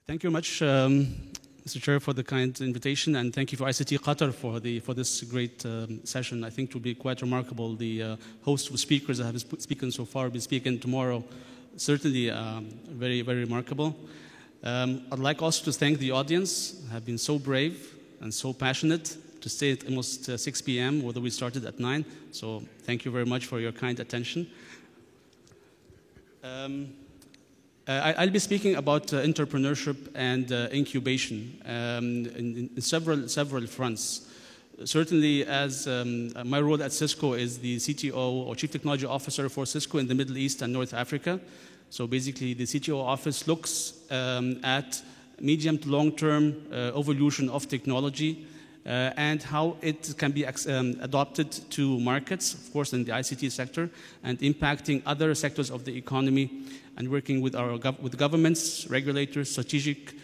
Thank you very much, Mr. Chair, for the kind invitation, and thank you for ICT Qatar for this great session. I think it will be quite remarkable. The host of speakers that have spoken so far will be speaking tomorrow. Certainly very, very remarkable. I'd like also to thank the audience, have been so brave and so passionate to stay at almost 6 p.m., although we started at 9. So thank you very much for your kind attention. I'll be speaking about entrepreneurship and incubation in several fronts. Certainly, as my role at Cisco is the CTO or Chief Technology Officer for Cisco in the Middle East and North Africa. So basically, the CTO office looks at medium to long-term evolution of technology and how it can be adopted to markets, of course, in the ICT sector, and impacting other sectors of the economy, and working with with governments, regulators, strategic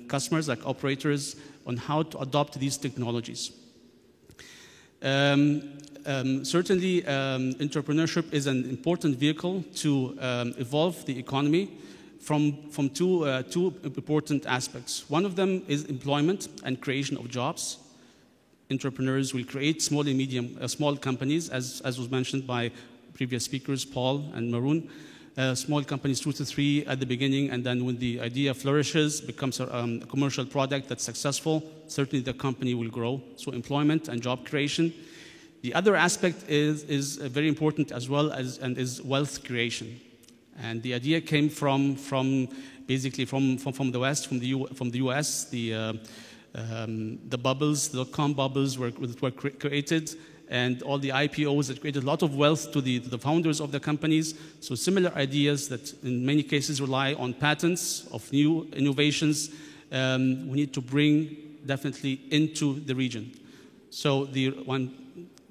customers like operators on how to adopt these technologies. Certainly, entrepreneurship is an important vehicle to evolve the economy from two important aspects. One of them is employment and creation of jobs. Entrepreneurs will create small and medium small companies, as was mentioned by previous speakers, Paul and Maroon. Small companies, 2 to 3 at the beginning, and then when the idea flourishes, becomes a commercial product that's successful, certainly the company will grow. So employment and job creation. The other aspect is very important as well and is wealth creation. And the idea came basically from the West, from the US. The bubbles, the dot-com bubbles were created, and all the IPOs that created a lot of wealth to the founders of the companies. So similar ideas that in many cases rely on patents of new innovations, we need to bring definitely into the region. So the one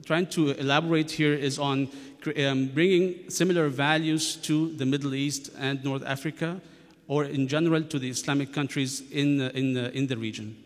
trying to elaborate here is on bringing similar values to the Middle East and North Africa, or in general to the Islamic countries in the region.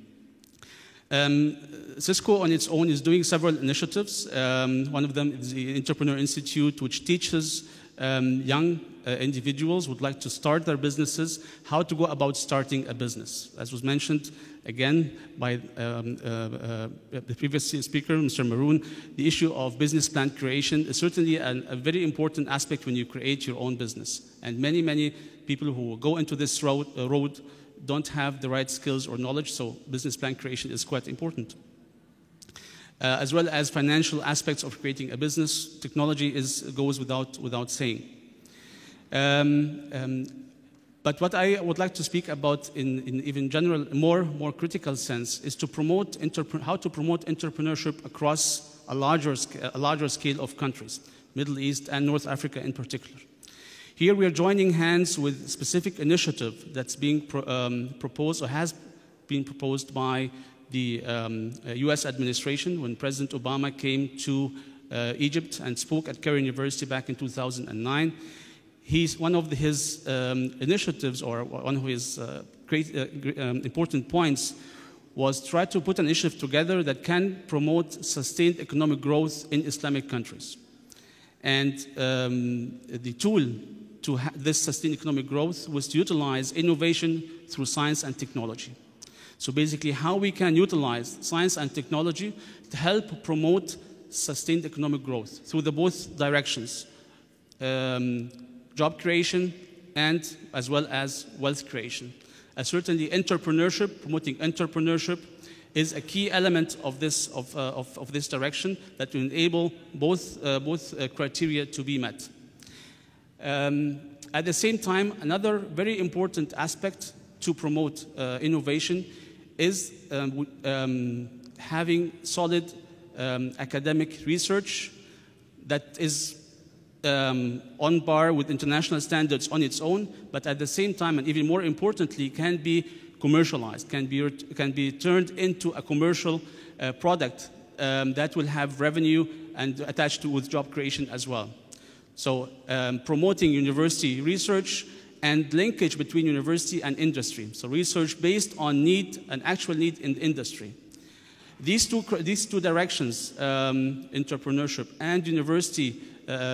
Cisco on its own is doing several initiatives. One of them is the Entrepreneur Institute, which teaches young individuals who would like to start their businesses how to go about starting a business. As was mentioned again by the previous speaker, Mr. Maroon, the issue of business plan creation is certainly a very important aspect when you create your own business. And many people who go into this road don't have the right skills or knowledge, so business plan creation is quite important. As well as financial aspects of creating a business, technology goes without saying. But what I would like to speak about in even general, more critical sense, is to promote how to promote entrepreneurship across a larger scale of countries, Middle East and North Africa in particular. Here we are joining hands with a specific initiative that's being proposed or has been proposed by the US administration when President Obama came to Egypt and spoke at Cairo University back in 2009. One of his initiatives, or one of his important points, was try to put an initiative together that can promote sustained economic growth in Islamic countries. And the tool to this sustained economic growth was to utilize innovation through science and technology. So basically, how we can utilize science and technology to help promote sustained economic growth through both directions, job creation and as well as wealth creation. Certainly, entrepreneurship, promoting entrepreneurship, is a key element of this direction that will enable both criteria to be met. At the same time, another very important aspect to promote innovation is having solid academic research that is on par with international standards on its own, but at the same time, and even more importantly, can be commercialized, can be turned into a commercial product that will have revenue and attached to with job creation as well. So promoting university research and linkage between university and industry. So research based on need, an actual need in the industry. These two directions, entrepreneurship and university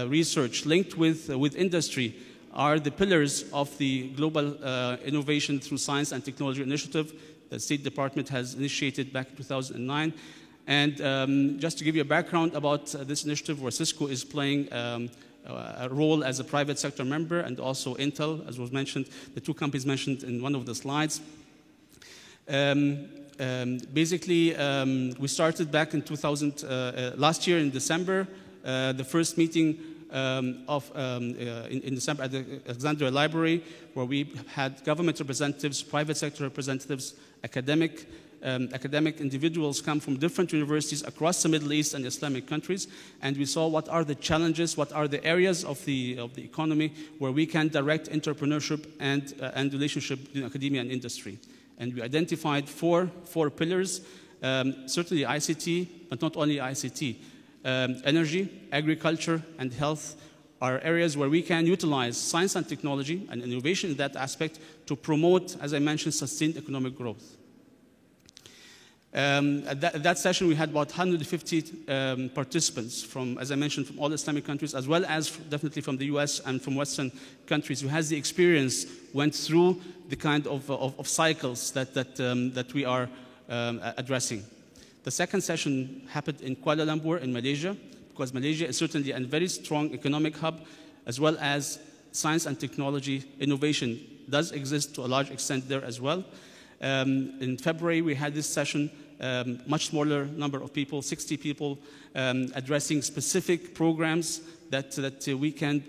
research linked with industry, are the pillars of the Global Innovation through Science and Technology Initiative the State Department has initiated back in 2009. And just to give you a background about this initiative, where Cisco is playing a role as a private sector member, and also Intel, as was mentioned, the two companies mentioned in one of the slides. Basically, we started back in last year in December, the first meeting in December at the Alexandria Library, where we had government representatives, private sector representatives, academic individuals come from different universities across the Middle East and Islamic countries, and we saw what are the challenges, what are the areas of the economy where we can direct entrepreneurship and relationship between academia and industry. And we identified four pillars, certainly ICT, but not only ICT. Energy, agriculture, and health are areas where we can utilize science and technology and innovation in that aspect to promote, as I mentioned, sustained economic growth. At that session, we had about 150 participants from, as I mentioned, from all Islamic countries, as well as definitely from the US and from Western countries, who has the experience, went through the kind of cycles that we are addressing. The second session happened in Kuala Lumpur in Malaysia, because Malaysia is certainly a very strong economic hub, as well as science and technology innovation does exist to a large extent there as well. In February, we had this session, much smaller number of people, 60 people, addressing specific programs that we can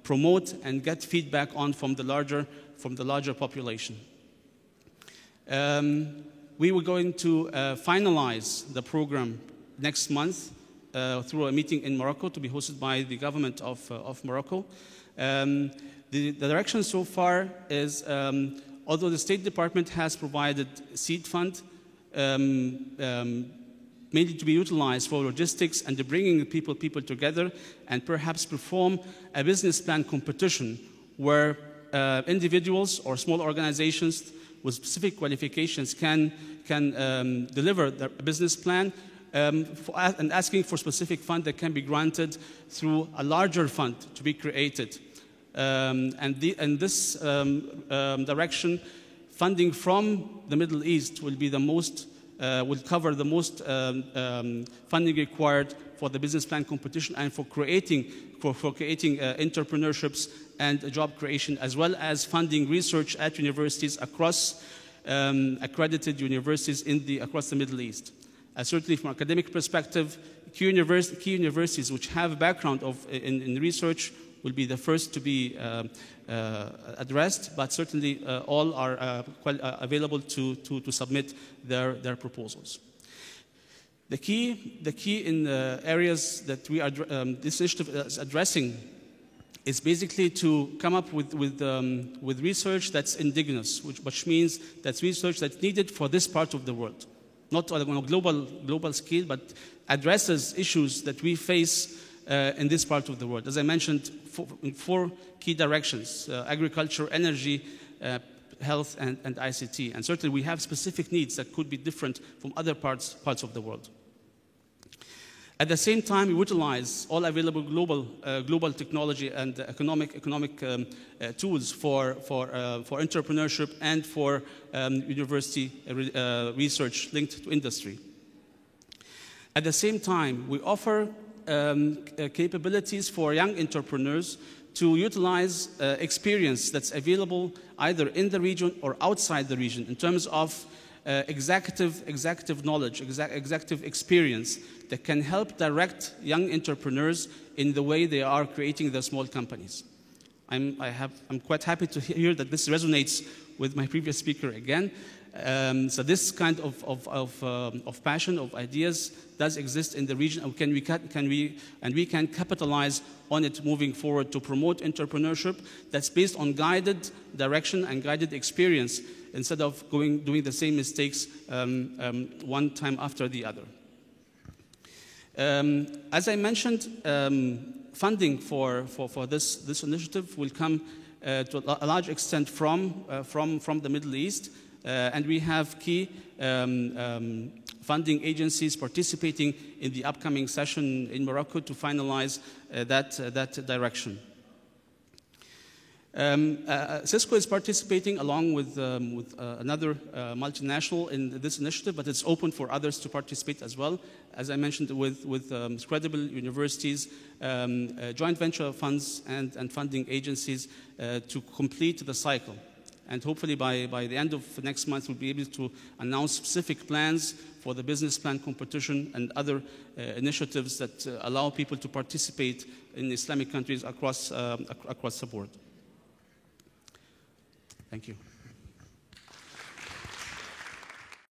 promote and get feedback on from the larger population. We were going to finalize the program next month through a meeting in Morocco to be hosted by the government of Morocco. The direction so far is, although the State Department has provided seed fund, mainly to be utilized for logistics and bringing people together, and perhaps perform a business plan competition where individuals or small organizations with specific qualifications can deliver their business plan, and asking for specific fund that can be granted through a larger fund to be created. And this direction, funding from the Middle East will be the most, will cover the most funding required for the business plan competition and for creating entrepreneurships and job creation, as well as funding research at universities across accredited universities across the Middle East. Certainly from an academic perspective, key universities which have a background in research will be the first to be addressed, but certainly all are available to submit their proposals. The key in the areas that this initiative is addressing is basically to come up with research that's indigenous, which means that's research that's needed for this part of the world, not on a global scale, but addresses issues that we face in this part of the world. As I mentioned, in four key directions: agriculture, energy, health, and ICT. And certainly we have specific needs that could be different from other parts of the world. At the same time, we utilize all available global technology and economic tools for entrepreneurship and for university research linked to industry. At the same time, we offer capabilities for young entrepreneurs to utilize experience that's available either in the region or outside the region in terms of executive knowledge, executive experience that can help direct young entrepreneurs in the way they are creating their small companies. I'm quite happy to hear that this resonates with my previous speaker again. So this kind of passion, of ideas, does exist in the region, and we can capitalize on it moving forward to promote entrepreneurship that's based on guided direction and guided experience, instead of doing the same mistakes one time after the other. As I mentioned, funding for this initiative will come to a large extent from the Middle East. And we have key funding agencies participating in the upcoming session in Morocco to finalize that direction. Cisco is participating along with another multinational in this initiative, but it's open for others to participate as well. As I mentioned, with credible universities, joint venture funds, and funding agencies to complete the cycle. And hopefully by the end of next month, we'll be able to announce specific plans for the business plan competition and other initiatives that allow people to participate in Islamic countries across the board. Thank you.